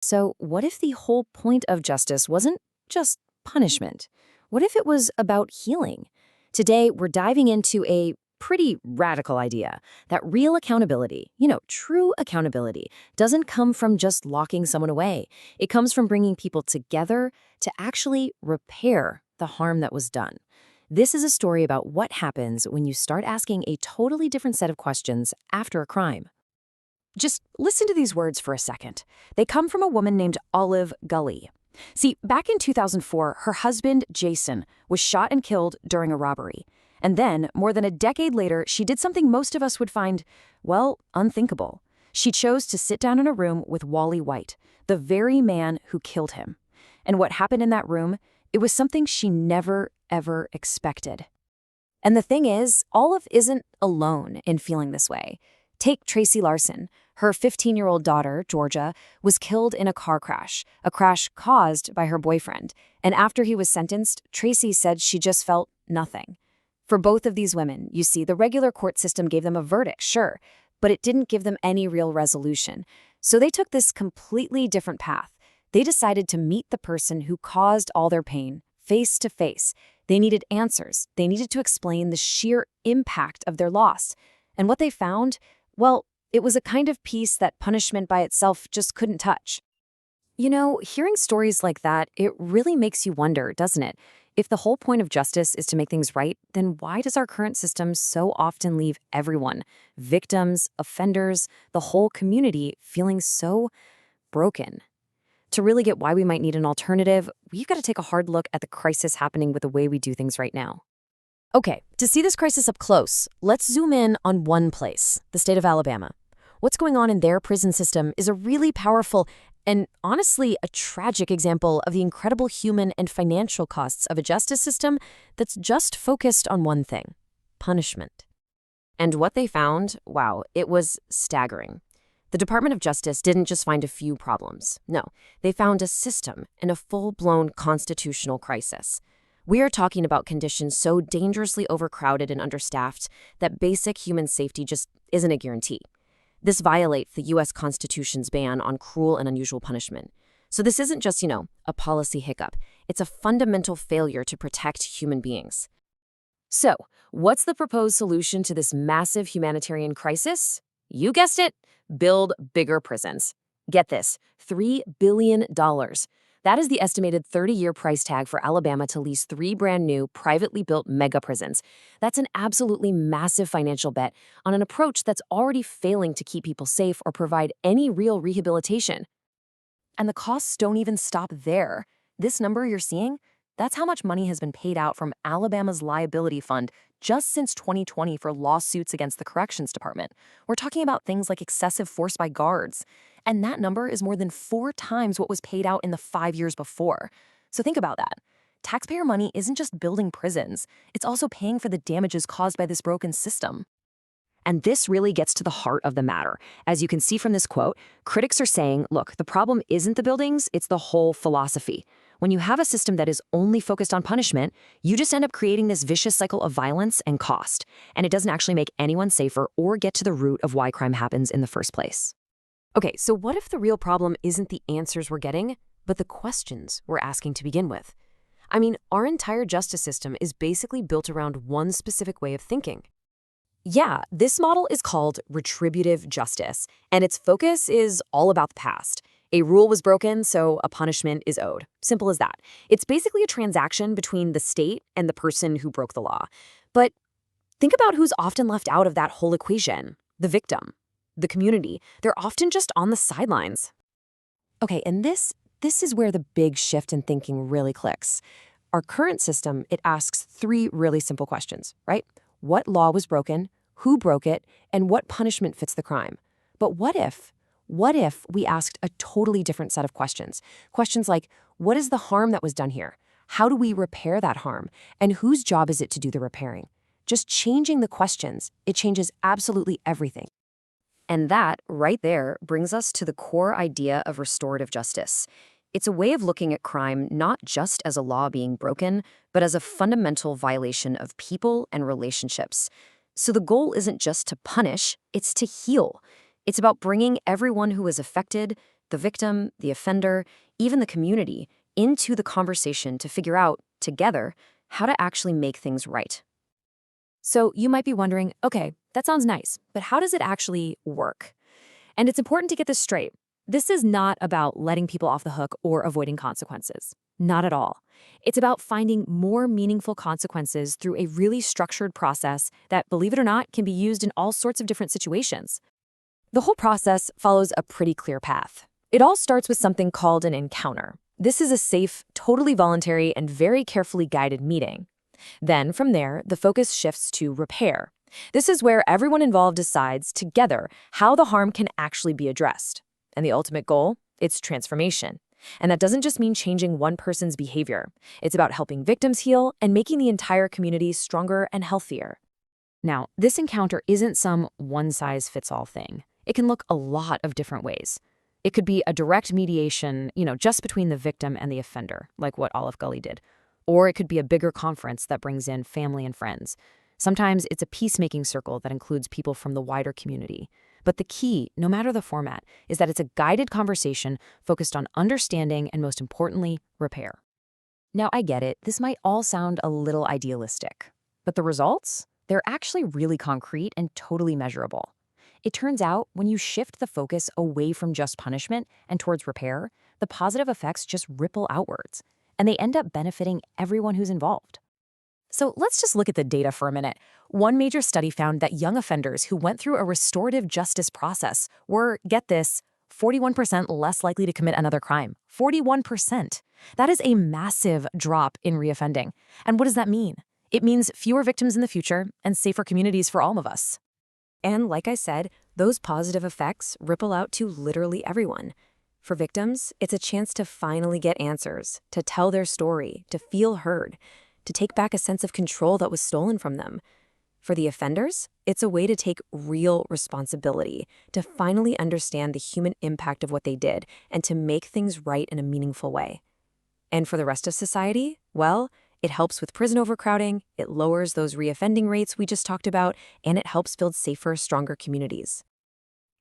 So, what if the whole point of justice wasn't just punishment? What if it was about healing? Today, we're diving into a pretty radical idea that real accountability, true accountability, doesn't come from just locking someone away. It comes from bringing people together to actually repair the harm that was done. This is a story about what happens when you start asking a totally different set of questions after a crime. Just listen to these words for a second. They come from a woman named Olive Gully. See, back in 2004, her husband, Jason, was shot and killed during a robbery. And then, more than a decade later, she did something most of us would find, well, unthinkable. She chose to sit down in a room with Wally White, the very man who killed him. And what happened in that room, it was something she never, ever expected. And the thing is, Olive isn't alone in feeling this way. Take Tracy Larson. Her 15-year-old daughter, Georgia, was killed in a crash caused by her boyfriend. And after he was sentenced, Tracy said she just felt nothing. For both of these women, you see, the regular court system gave them a verdict, sure, but it didn't give them any real resolution. So they took this completely different path. They decided to meet the person who caused all their pain, face to face. They needed answers. They needed to explain the sheer impact of their loss. And what they found? Well, it was a kind of peace that punishment by itself just couldn't touch. Hearing stories like that, it really makes you wonder, doesn't it? If the whole point of justice is to make things right, then why does our current system so often leave everyone, victims, offenders, the whole community, feeling so broken? To really get why we might need an alternative, we've got to take a hard look at the crisis happening with the way we do things right now. Okay, to see this crisis up close, let's zoom in on one place, the state of Alabama. What's going on in their prison system is a really powerful and honestly a tragic example of the incredible human and financial costs of a justice system that's just focused on one thing: punishment. And what they found, wow, it was staggering. The Department of Justice didn't just find a few problems. No, they found a system and a full-blown constitutional crisis. We are talking about conditions so dangerously overcrowded and understaffed that basic human safety just isn't a guarantee. This violates the U.S. Constitution's ban on cruel and unusual punishment. So this isn't just, a policy hiccup. It's a fundamental failure to protect human beings. So, what's the proposed solution to this massive humanitarian crisis? You guessed it, build bigger prisons. Get this, $3 billion. That is the estimated 30-year price tag for Alabama to lease 3 brand-new, privately built mega prisons. That's an absolutely massive financial bet on an approach that's already failing to keep people safe or provide any real rehabilitation. And the costs don't even stop there. This number you're seeing, that's how much money has been paid out from Alabama's liability fund just since 2020 for lawsuits against the Corrections Department. We're talking about things like excessive force by guards. And that number is more than 4 times what was paid out in the 5 years before. So think about that. Taxpayer money isn't just building prisons. It's also paying for the damages caused by this broken system. And this really gets to the heart of the matter. As you can see from this quote, critics are saying, look, the problem isn't the buildings, it's the whole philosophy. When you have a system that is only focused on punishment, you just end up creating this vicious cycle of violence and cost. And it doesn't actually make anyone safer or get to the root of why crime happens in the first place. Okay, so what if the real problem isn't the answers we're getting, but the questions we're asking to begin with? I mean, our entire justice system is basically built around one specific way of thinking. Yeah, this model is called retributive justice, and its focus is all about the past. A rule was broken, so a punishment is owed. Simple as that. It's basically a transaction between the state and the person who broke the law. But think about who's often left out of that whole equation: the victim. The community, they're often just on the sidelines. Okay, and this is where the big shift in thinking really clicks. Our current system, it asks 3 really simple questions, right? What law was broken, who broke it, and what punishment fits the crime? But what if we asked a totally different set of questions? Questions like, what is the harm that was done here? How do we repair that harm? And whose job is it to do the repairing? Just changing the questions, it changes absolutely everything. And that, right there, brings us to the core idea of restorative justice. It's a way of looking at crime not just as a law being broken, but as a fundamental violation of people and relationships. So the goal isn't just to punish, it's to heal. It's about bringing everyone who is affected the victim, the offender, even the community, into the conversation to figure out, together, how to actually make things right. So you might be wondering, okay, that sounds nice, but how does it actually work? And it's important to get this straight. This is not about letting people off the hook or avoiding consequences. Not at all. It's about finding more meaningful consequences through a really structured process that, believe it or not, can be used in all sorts of different situations. The whole process follows a pretty clear path. It all starts with something called an encounter. This is a safe, totally voluntary, and very carefully guided meeting. Then, from there, the focus shifts to repair. This is where everyone involved decides together how the harm can actually be addressed. And the ultimate goal? It's transformation. And that doesn't just mean changing one person's behavior. It's about helping victims heal and making the entire community stronger and healthier. Now, this encounter isn't some one-size-fits-all thing. It can look a lot of different ways. It could be a direct mediation, just between the victim and the offender, like what Olive Gully did. Or it could be a bigger conference that brings in family and friends. Sometimes it's a peacemaking circle that includes people from the wider community. But the key, no matter the format, is that it's a guided conversation focused on understanding and, most importantly, repair. Now, I get it. This might all sound a little idealistic. But the results? They're actually really concrete and totally measurable. It turns out when you shift the focus away from just punishment and towards repair, the positive effects just ripple outwards, and they end up benefiting everyone who's involved. So let's just look at the data for a minute. One major study found that young offenders who went through a restorative justice process were, get this, 41% less likely to commit another crime. 41%. That is a massive drop in reoffending. And what does that mean? It means fewer victims in the future and safer communities for all of us. And like I said, those positive effects ripple out to literally everyone. For victims, it's a chance to finally get answers, to tell their story, to feel heard, to take back a sense of control that was stolen from them. For the offenders, it's a way to take real responsibility, to finally understand the human impact of what they did, and to make things right in a meaningful way. And for the rest of society, well, it helps with prison overcrowding, it lowers those reoffending rates we just talked about, and it helps build safer, stronger communities.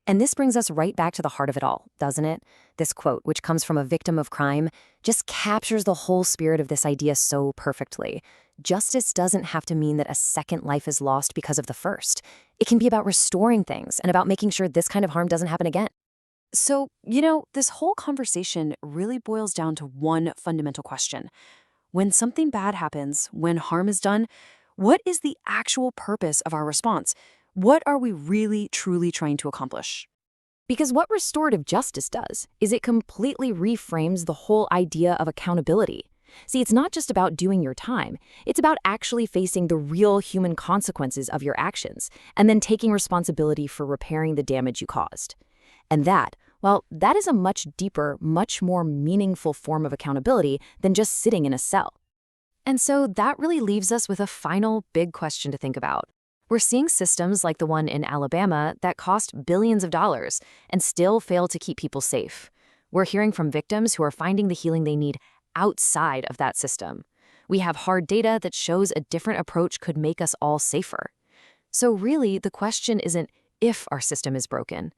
And this brings us right back to the heart of it all, doesn't it? This quote, which comes from a victim of crime, just captures the whole spirit of this idea so perfectly. Justice doesn't have to mean that a second life is lost because of the first. It can be about restoring things and about making sure this kind of harm doesn't happen again. So, this whole conversation really boils down to one fundamental question. When something bad happens, when harm is done, what is the actual purpose of our response? What are we really, truly trying to accomplish? Because what restorative justice does is it completely reframes the whole idea of accountability. See, it's not just about doing your time. It's about actually facing the real human consequences of your actions and then taking responsibility for repairing the damage you caused. And that is a much deeper, much more meaningful form of accountability than just sitting in a cell. And so that really leaves us with a final big question to think about. We're seeing systems like the one in Alabama that cost billions of dollars and still fail to keep people safe. We're hearing from victims who are finding the healing they need outside of that system. We have hard data that shows a different approach could make us all safer. So really, the question isn't if our system is broken.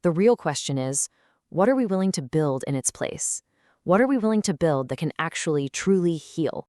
The real question is, what are we willing to build in its place? What are we willing to build that can actually truly heal?